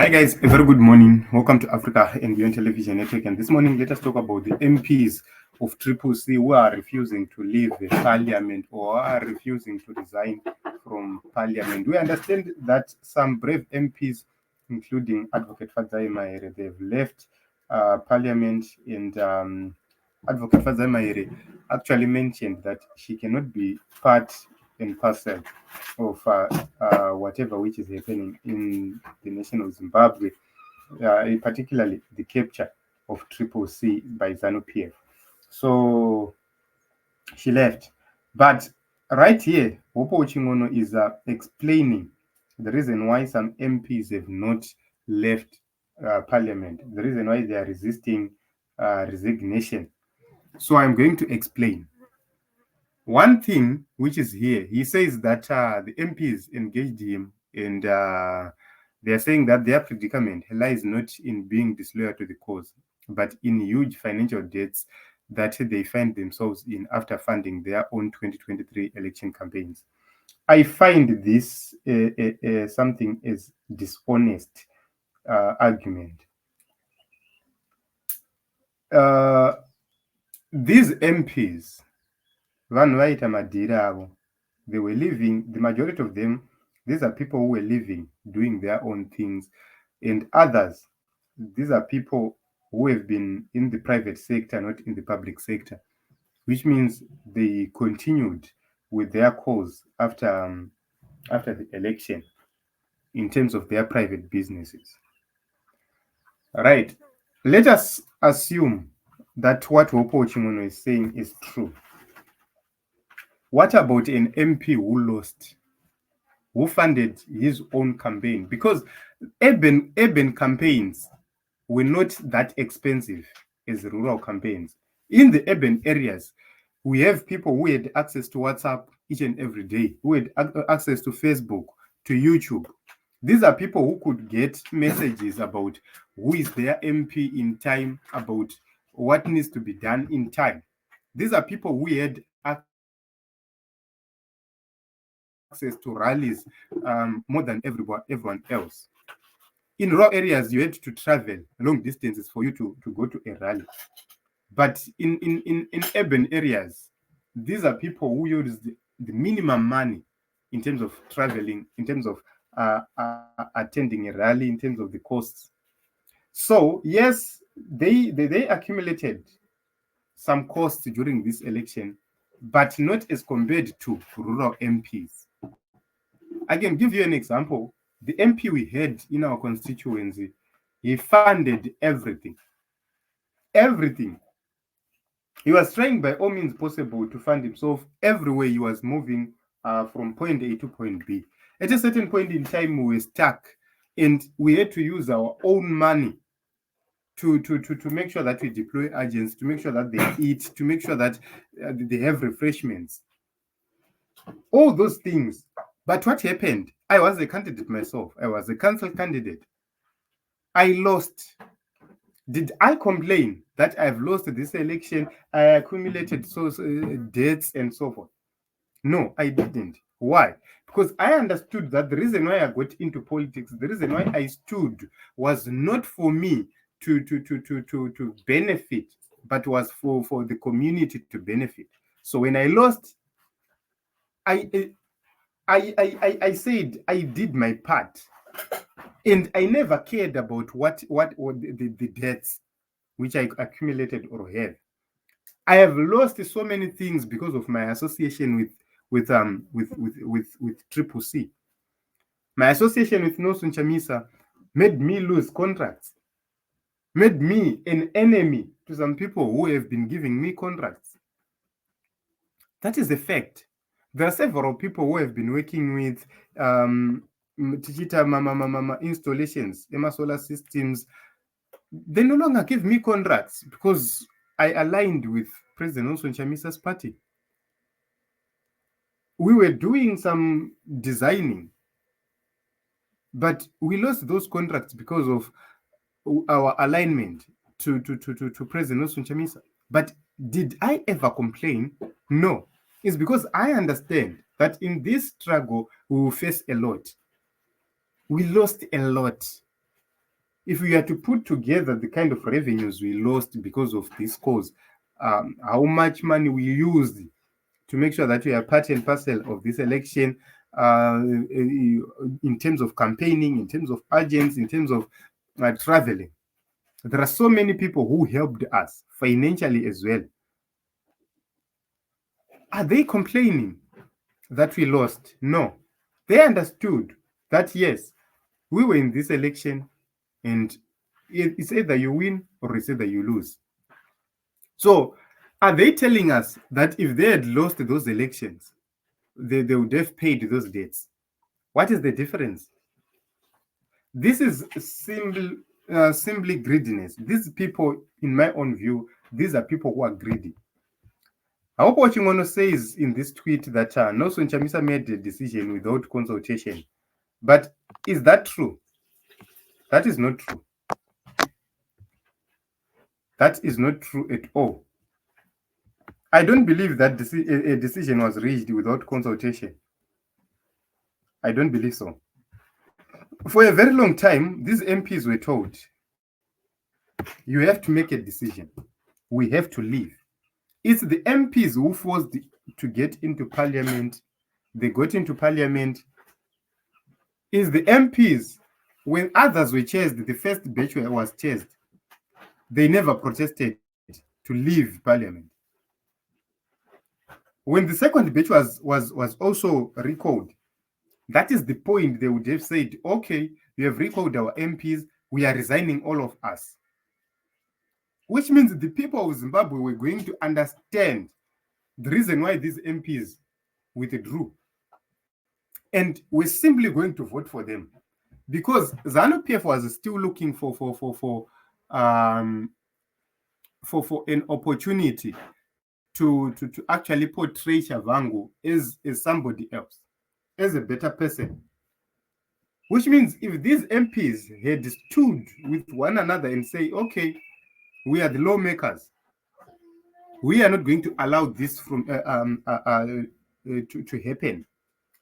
Hi guys, a very good morning. Welcome to Africa and Beyond Television Network. And this morning, let us talk about the MPs of CCC who are refusing to leave the parliament or are refusing to resign from parliament. We understand that some brave MPs, including Advocate Fadzai Mahere, they've left parliament, and Advocate Fadzai Mahere actually mentioned that she cannot be part and parcel of whatever which is happening in the nation of Zimbabwe, particularly the capture of CCC by ZANU PF. So she left. But right here, Wopo Chingono is explaining the reason why some MPs have not left parliament, the reason why they are resisting resignation. So I'm going to explain. One thing which is here, he says that the MPs engaged him, and they are saying that their predicament lies not in being disloyal to the cause, but in huge financial debts that they find themselves in after funding their own 2023 election campaigns. I find this something as dishonest argument. These MPs, they were living, the majority of them, these are people who were living, doing their own things, and others, these are people who have been in the private sector, not in the public sector, which means they continued with their cause after the election in terms of their private businesses. Right. Let us assume that what Wopo Chimono is saying is true. What about an MP who lost, who funded his own campaign? Because urban campaigns were not that expensive as rural campaigns. In the urban areas, we have people who had access to WhatsApp each and every day, who had access to Facebook, to YouTube. These are people who could get messages about who is their MP in time, about what needs to be done in time. These are people who had access to rallies more than everyone else. In rural areas, you had to travel long distances for you to go to a rally. But in urban areas, these are people who use the minimum money in terms of traveling, in terms of attending a rally, in terms of the costs. So yes, they accumulated some costs during this election, but not as compared to rural MPs. I can give you an example. The MP we had in our constituency, he funded everything. Everything. He was trying by all means possible to fund himself everywhere he was moving from point A to point B. At a certain point in time, we were stuck, and we had to use our own money to make sure that we deploy agents, to make sure that they eat, to make sure that they have refreshments. All those things. But what happened? I was a candidate myself. I was a council candidate. I lost. Did I complain that I've lost this election? I accumulated debts and so forth. No, I didn't. Why? Because I understood that the reason why I got into politics, the reason why I stood, was not for me to benefit, but was for the community to benefit. So when I lost, I said I did my part, and I never cared about what the debts which I accumulated or have. I have lost so many things because of my association with CCC. My association with Nelson Chamisa made me lose contracts, made me an enemy to some people who have been giving me contracts. That is a fact. There are several people who have been working with installations, solar systems. They no longer give me contracts because I aligned with President Nelson Chamisa's party. We were doing some designing, but we lost those contracts because of our alignment to President Nelson Chamisa. But did I ever complain? No. It's because I understand that in this struggle, we will face a lot. We lost a lot. if we are to put together the kind of revenues we lost because of this cause, how much money we used to make sure that we are part and parcel of this election, in terms of campaigning, in terms of agents, in terms of traveling. There are so many people who helped us financially as well. Are they complaining that we lost? No. They understood that, yes, we were in this election and it's either you win or it's either you lose. So, are they telling us that if they had lost those elections, they would have paid those debts? What is the difference? This is simply greediness. These people, in my own view, these are people who are greedy. I hope what you want to say is in this tweet that Nelson Chamisa made a decision without consultation. But is that true? That is not true. That is not true at all. I don't believe that a decision was reached without consultation. I don't believe so. For a very long time, these MPs were told, you have to make a decision. We have to leave. It's the MPs who forced to get into parliament. They got into parliament. It's the MPs, when others were chased, the first batch was chased, they never protested to leave parliament. When the second batch was also recalled, that is the point they would have said, okay, we have recalled our MPs, we are resigning all of us. Which means the people of Zimbabwe were going to understand the reason why these MPs withdrew. And we're simply going to vote for them. Because ZANU PF was still looking for an opportunity to actually portray Shavangu as somebody else, as a better person. Which means if these MPs had stood with one another and say, okay, we are the lawmakers, we are not going to allow this to happen,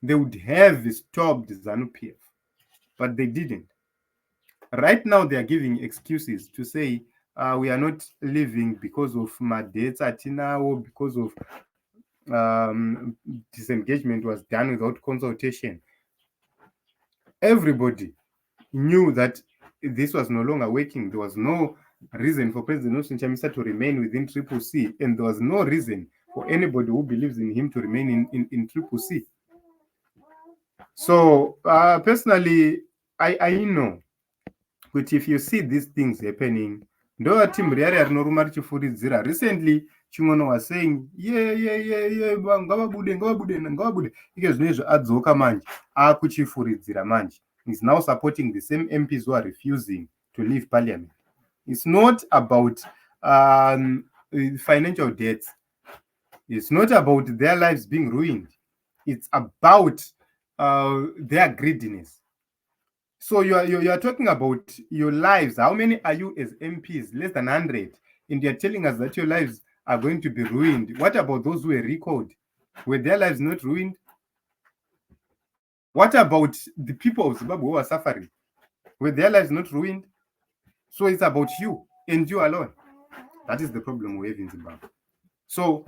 they would have stopped ZANU PF. But they didn't. Right now, they are giving excuses to say, we are not leaving because of mandates or because of disengagement was done without consultation. Everybody knew that this was no longer working. There was no reason for President Nelson Chamisa to remain within CCC, and there was no reason for anybody who believes in him to remain in CCC. So, personally, I know. But if you see these things happening, ndo team riari rinoruma richifuridzira. Recently, Chimono was saying, yeah, ngavabude. Ike zvinezvo adzoka manje, akuchifuridzira manje. He's now supporting the same MPs who are refusing to leave parliament. It's not about financial debts. It's not about their lives being ruined. It's about their greediness. So you are talking about your lives. How many are you as MPs? Less than 100. And you're telling us that your lives are going to be ruined. What about those who were recalled? Were their lives not ruined? What about the people of Zimbabwe who are suffering? Were their lives not ruined? So it's about you and you alone. That is the problem we have in Zimbabwe. So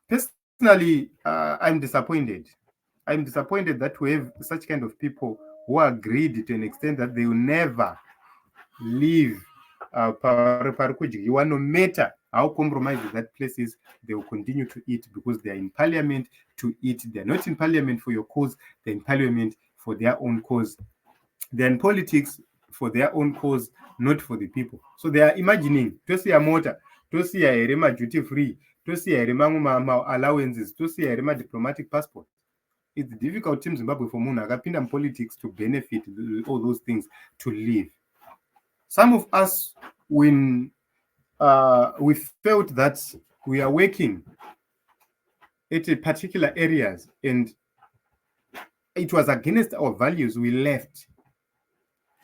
personally, I'm disappointed. I'm disappointed that we have such kind of people who are greedy to an extent that they will never leave Parukudjigiwa, no matter how compromised that place is, they will continue to eat because they are in parliament to eat. They are not in parliament for your cause, they're in parliament for their own cause. They're in politics for their own cause, not for the people. So they are imagining, tosiya mota, tosiya here ma duty free, tosiya here ma allowances, tosiya here ma diplomatic passport. It's difficult in Zimbabwe for Muna Agapinda politics to benefit all those things to live. Some of us, when we felt that we are working at particular areas and it was against our values, we left.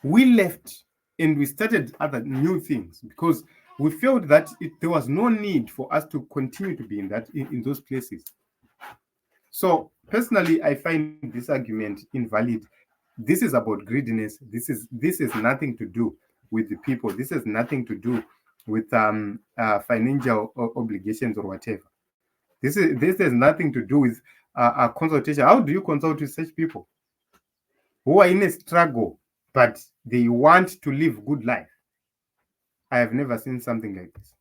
We left and we started other new things because we felt that there was no need for us to continue to be in those places. So personally, I find this argument invalid. This is about greediness. This is nothing to do with the people. This has nothing to do with financial obligations or whatever. This has nothing to do with a consultation. How do you consult with such people who are in a struggle, but they want to live good life? I have never seen something like this.